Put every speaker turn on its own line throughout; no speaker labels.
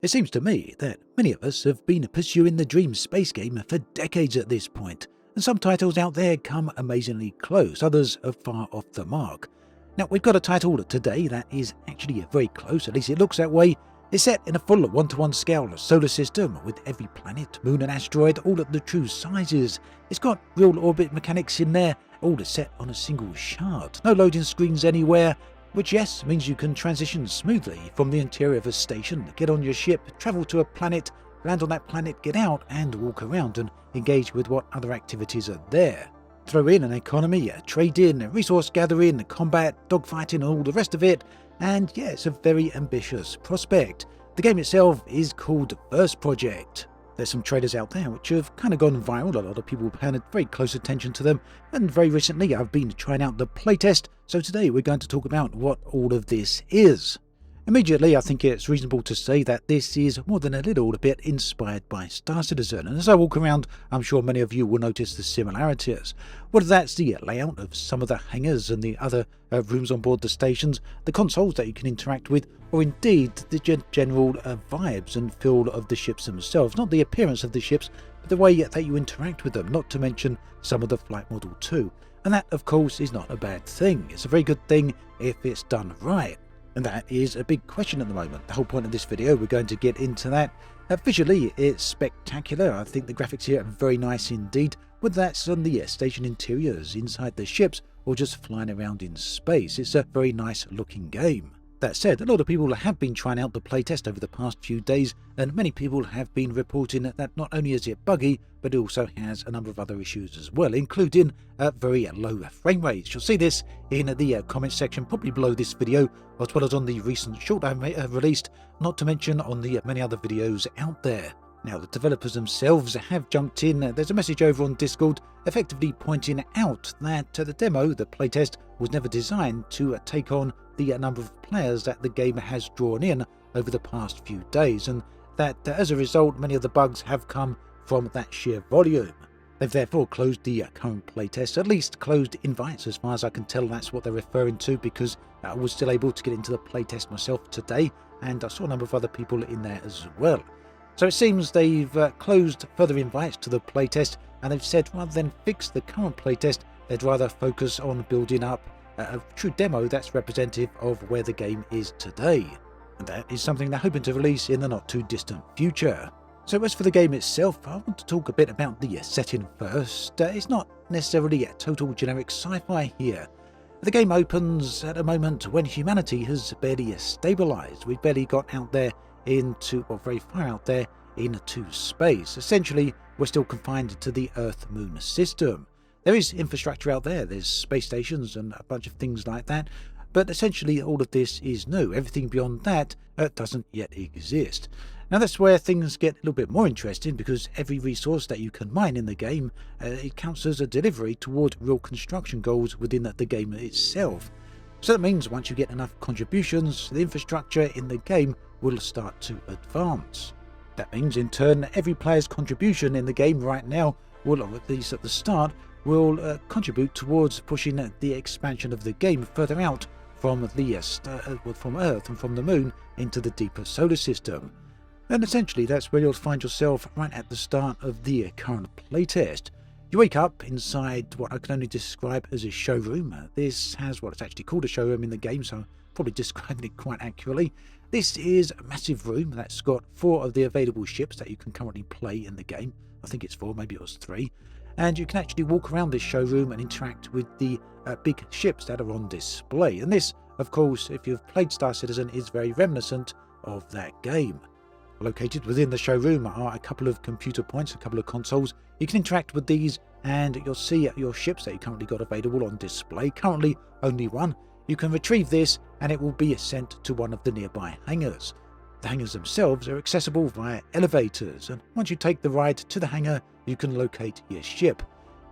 It seems to me that many of us have been pursuing the dream space game for decades at this point, and some titles out there come amazingly close, others are far off the mark. Now, we've got a title today that is actually very close, at least it looks that way. It's set in a full one-to-one scale solar system, with every planet, moon and asteroid all at the true sizes. It's got real orbit mechanics in there, all set on a single shard. No loading screens anywhere, which yes, means you can transition smoothly from the interior of a station, get on your ship, travel to a planet, land on that planet, get out and walk around and engage with what other activities are there. Throw in an economy, trade-in, resource gathering, combat, dogfighting and all the rest of it, and yeah, it's a very ambitious prospect. The game itself is called First Project. There's some trailers out there which have kind of gone viral, a lot of people paying very close attention to them, and very recently I've been trying out the playtest, so today we're going to talk about what all of this is. Immediately, I think it's reasonable to say that this is more than a little bit inspired by Star Citizen, and as I walk around, I'm sure many of you will notice the similarities. Whether that's the layout of some of the hangars and the other rooms on board the stations, the consoles that you can interact with, or indeed the general vibes and feel of the ships themselves. Not the appearance of the ships, but the way that you interact with them, not to mention some of the flight model too. And that, of course, is not a bad thing. It's a very good thing if it's done right. And that is a big question at the moment. The whole point of this video, we're going to get into that. Visually, it's spectacular. I think the graphics here are very nice indeed, whether that's on the station interiors, inside the ships, or just flying around in space. It's a very nice looking game. That said, a lot of people have been trying out the playtest over the past few days, and many people have been reporting that not only is it buggy, but it also has a number of other issues as well, including very low frame rates. You'll see this in the comment section, probably below this video, as well as on the recent short I released, not to mention on the many other videos out there. Now, the developers themselves have jumped in. There's a message over on Discord effectively pointing out that the demo, the playtest, was never designed to take on the number of players that the game has drawn in over the past few days, and that as a result, many of the bugs have come from that sheer volume. They've therefore closed the current playtest, at least closed invites as far as I can tell. That's what they're referring to, because I was still able to get into the playtest myself today, and I saw a number of other people in there as well. So it seems they've closed further invites to the playtest, and they've said rather than fix the current playtest, they'd rather focus on building up a true demo that's representative of where the game is today. And that is something they're hoping to release in the not too distant future. So as for the game itself, I want to talk a bit about the setting first. It's not necessarily a total generic sci-fi here. The game opens at a moment when humanity has barely stabilised. We've barely got out there into, or very far out there, into space. Essentially, we're still confined to the Earth-Moon system. There is infrastructure out there, there's space stations and a bunch of things like that, but essentially all of this is new. Everything beyond that doesn't yet exist. Now that's where things get a little bit more interesting, because every resource that you can mine in the game, it counts as a delivery toward real construction goals within the game itself. So that means once you get enough contributions, the infrastructure in the game will start to advance. That means in turn, every player's contribution in the game right now will, or at least at the start, will contribute towards pushing the expansion of the game further out from from Earth and from the Moon into the deeper solar system. And essentially that's where you'll find yourself right at the start of the current playtest. You wake up inside what I can only describe as a showroom. This has what it's actually called a showroom in the game, so I'm probably describing it quite accurately. This is a massive room that's got 4 of the available ships that you can currently play in the game. I think it's 4, maybe it was 3. And you can actually walk around this showroom and interact with the big ships that are on display. And this, of course, if you've played Star Citizen, is very reminiscent of that game. Located within the showroom are a couple of computer points, a couple of consoles. You can interact with these and you'll see your ships that you currently got available on display. Currently only one. You can retrieve this and it will be sent to one of the nearby hangars. The hangars themselves are accessible via elevators, and once you take the ride to the hangar, you can locate your ship.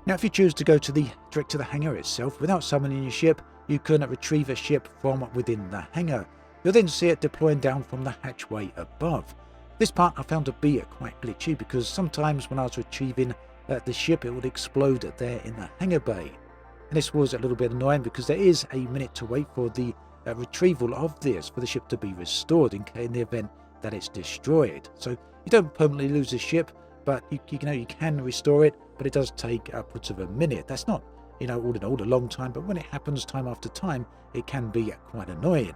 Now if you choose to go direct to the hangar itself without summoning your ship, you can retrieve a ship from within the hangar. You'll then see it deploying down from the hatchway above. This part I found to be quite glitchy, because sometimes when I was retrieving the ship, it would explode there in the hangar bay. And this was a little bit annoying, because there is a minute to wait for the retrieval of this, for the ship to be restored in the event that it's destroyed. So you don't permanently lose the ship, but you can restore it, but it does take upwards of a minute. That's not, all in all a long time, but when it happens time after time, it can be quite annoying.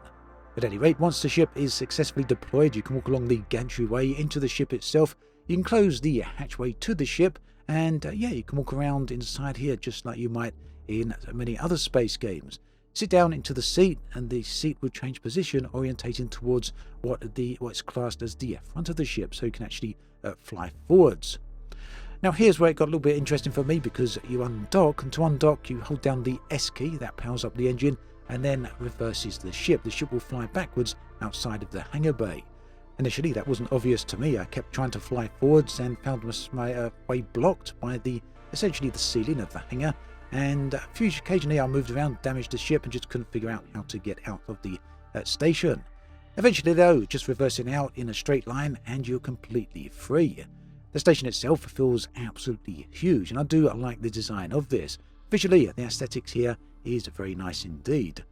At any rate, once the ship is successfully deployed, you can walk along the gantry into the ship itself. You can close the hatchway to the ship, and you can walk around inside here just like you might in many other space games. Sit down into the seat, and the seat will change position, orientating towards what's classed as the front of the ship, so you can actually fly forwards. Now here's where it got a little bit interesting for me, because you undock, and to undock you hold down the S key, that powers up the engine, and then reverses the ship. The ship will fly backwards outside of the hangar bay. Initially that wasn't obvious to me. I kept trying to fly forwards and found my way blocked by essentially the ceiling of the hangar, and occasionally I moved around, damaged the ship, and just couldn't figure out how to get out of the station. Eventually though, just reversing out in a straight line and you're completely free. The station itself feels absolutely huge, and I do like the design of this. Visually, the aesthetics here is very nice indeed.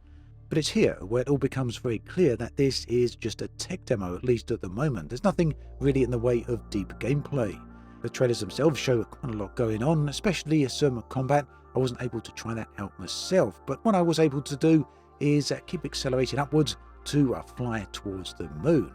But it's here where it all becomes very clear that this is just a tech demo, at least at the moment. There's nothing really in the way of deep gameplay. The trailers themselves show quite a lot going on, especially some combat. I wasn't able to try that out myself, but what I was able to do is keep accelerating upwards to fly towards the moon.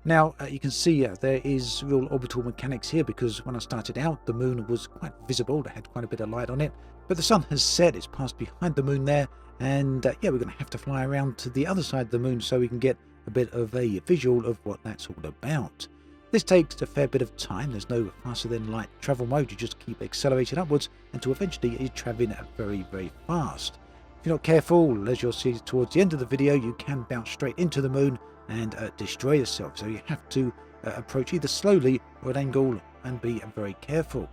Now you can see there is real orbital mechanics here, because when I started out the moon was quite visible, it had quite a bit of light on it, but the sun has set, it's passed behind the moon there, and we're going to have to fly around to the other side of the moon so we can get a bit of a visual of what that's all about. This takes a fair bit of time. There's no faster than light travel mode, you just keep accelerating upwards until eventually you're travelling very, very fast. If you're not careful, as you'll see towards the end of the video, you can bounce straight into the moon and destroy yourself, so you have to approach either slowly or at an angle and be very careful.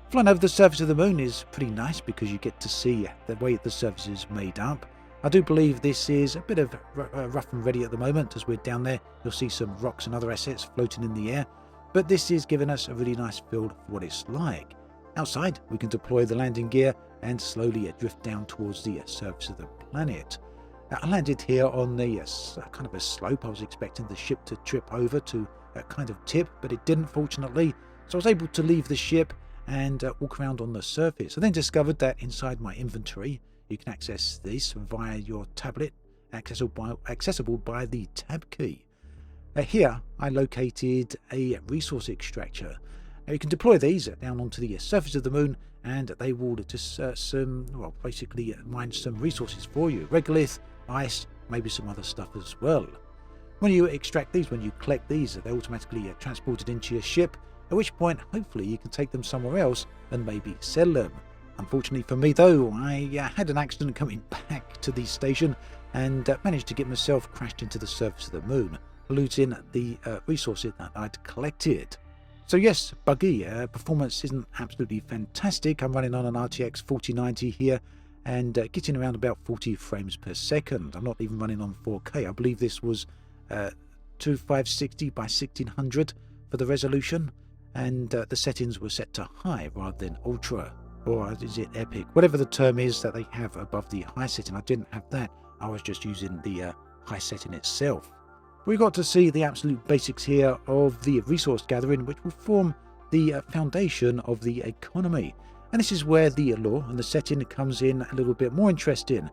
Flying over the surface of the moon is pretty nice because you get to see the way the surface is made up. I do believe this is a bit of rough and ready at the moment. As we're down there, you'll see some rocks and other assets floating in the air, but this is giving us a really nice feel for what it's like. Outside, we can deploy the landing gear and slowly drift down towards the surface of the planet. I landed here on the kind of a slope. I was expecting the ship to trip over to kind of tip, but it didn't, fortunately. So I was able to leave the ship and walk around on the surface. I then discovered that inside my inventory, you can access this via your tablet, accessible by the tab key. Here, I located a resource extractor. Now you can deploy these down onto the surface of the moon, and they will just basically mine some resources for you. Regolith, ice, maybe some other stuff as well. When you extract these, when you collect these, they're automatically transported into your ship, at which point hopefully you can take them somewhere else and maybe sell them. Unfortunately for me though, I had an accident coming back to the station and managed to get myself crashed into the surface of the moon, losing the resources that I'd collected. So yes, buggy, performance isn't absolutely fantastic. I'm running on an RTX 4090 here and getting around about 40 frames per second. I'm not even running on 4K. I believe this was 2560 by 1600 for the resolution, and the settings were set to high rather than ultra, or is it epic? Whatever the term is that they have above the high setting. I didn't have that. I was just using the high setting itself. We got to see the absolute basics here of the resource gathering, which will form the foundation of the economy. And this is where the lore and the setting comes in a little bit more interesting.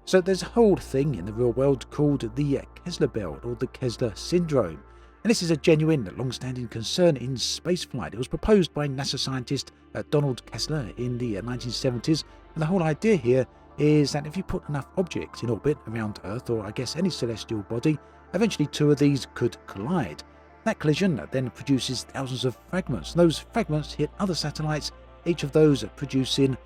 So there's a whole thing in the real world called the Kessler Belt, or the Kessler Syndrome. And this is a genuine, long-standing concern in spaceflight. It was proposed by NASA scientist Donald Kessler in the 1970s. And the whole idea here is that if you put enough objects in orbit around Earth, or I guess any celestial body, eventually two of these could collide. That collision then produces thousands of fragments. Those fragments hit other satellites, each of those producing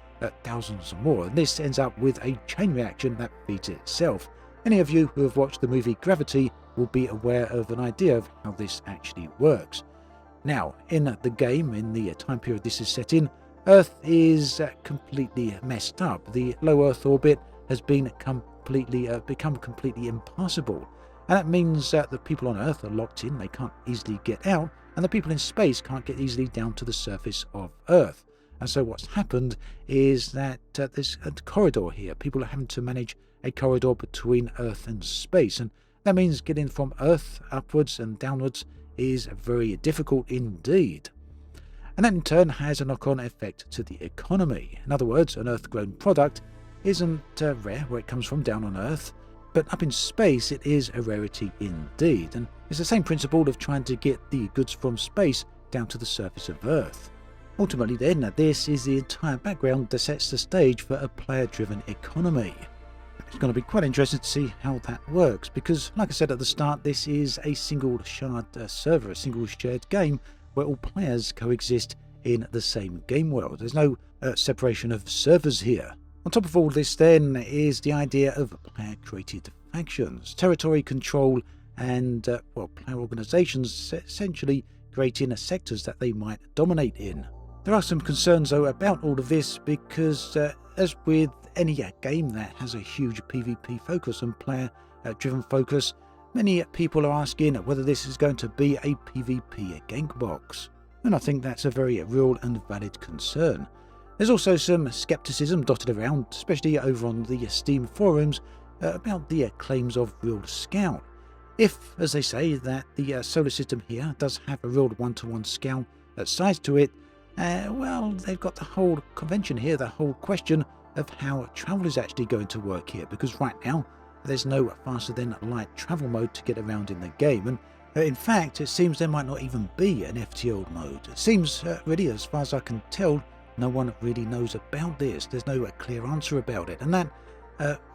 thousands more. And this ends up with a chain reaction that feeds itself. Any of you who have watched the movie Gravity will be aware of an idea of how this actually works. Now, in the game, in the time period this is set in, Earth is completely messed up. The low Earth orbit has become completely impassable. And that means that the people on Earth are locked in, they can't easily get out, and the people in space can't get easily down to the surface of Earth. And so what's happened is that there's a corridor here. People are having to manage a corridor between Earth and space, and That means getting from Earth upwards and downwards is very difficult indeed. And that in turn has a knock-on effect to the economy. In other words, an Earth-grown product isn't rare where it comes from down on Earth, but up in space it is a rarity indeed, and it's the same principle of trying to get the goods from space down to the surface of Earth. Ultimately then, this is the entire background that sets the stage for a player-driven economy. It's going to be quite interesting to see how that works, because like I said at the start, this is a single shard server, a single shared game where all players coexist in the same game world. There's no separation of servers here. On top of all this then is the idea of player-created factions, territory control and player organisations essentially creating sectors that they might dominate in. There are some concerns though about all of this because as with any game that has a huge PvP focus and player-driven focus, many people are asking whether this is going to be a PvP gank box, and I think that's a very real and valid concern. There's also some skepticism dotted around, especially over on the Steam forums, about the claims of real scale. If, as they say, that the solar system here does have a real one-to-one scale size to it, well, they've got the whole convention here, the whole question of how travel is actually going to work here, because right now there's no faster than light travel mode to get around in the game, and in fact it seems there might not even be an FTL mode. It seems really, as far as I can tell, no one really knows about this. There's no clear answer about it, and that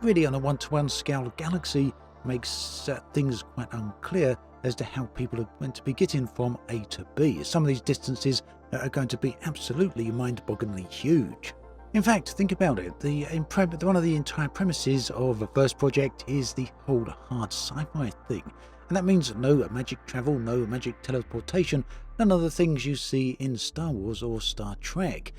really on a one-to-one scale galaxy makes things quite unclear as to how people are going to be getting from A to B. Some of these distances are going to be absolutely mind-bogglingly huge. In fact, think about it, one of the entire premises of the first project is the whole hard sci-fi thing, and that means no magic travel, no magic teleportation, none of the things you see in Star Wars or Star Trek.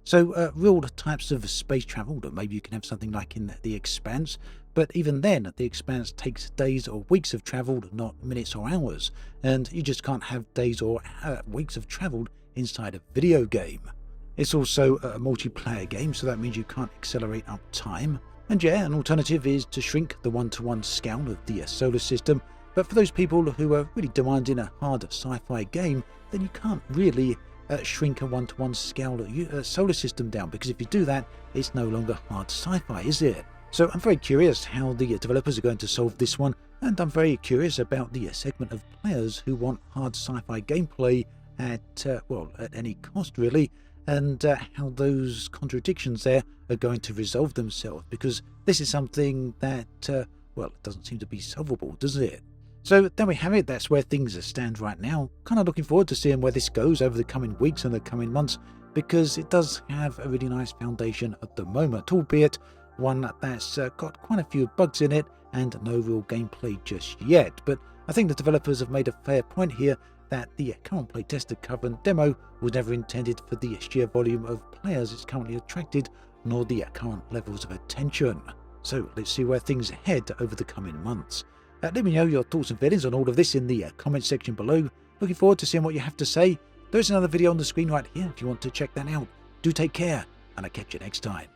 So real types of space travel, that maybe you can have something like in The Expanse, but even then, The Expanse takes days or weeks of travel, not minutes or hours, and you just can't have days or weeks of travel inside a video game. It's also a multiplayer game, so that means you can't accelerate up time. And yeah, an alternative is to shrink the one-to-one scale of the solar system, but for those people who are really demanding a hard sci-fi game, then you can't really shrink a one-to-one scale solar system down, because if you do that, it's no longer hard sci-fi, is it? So I'm very curious how the developers are going to solve this one, and I'm very curious about the segment of players who want hard sci-fi gameplay at any cost really, and how those contradictions there are going to resolve themselves, because this is something that, it doesn't seem to be solvable, does it? So there we have it, that's where things stand right now. Kind of looking forward to seeing where this goes over the coming weeks and the coming months, because it does have a really nice foundation at the moment, albeit one that's got quite a few bugs in it and no real gameplay just yet. But I think the developers have made a fair point here that the current playtester cover and demo was never intended for the sheer volume of players it's currently attracted, nor the current levels of attention. So let's see where things head over the coming months. Let me know your thoughts and feelings on all of this in the comment section below. Looking forward to seeing what you have to say. There's another video on the screen right here if you want to check that out. Do take care, and I'll catch you next time.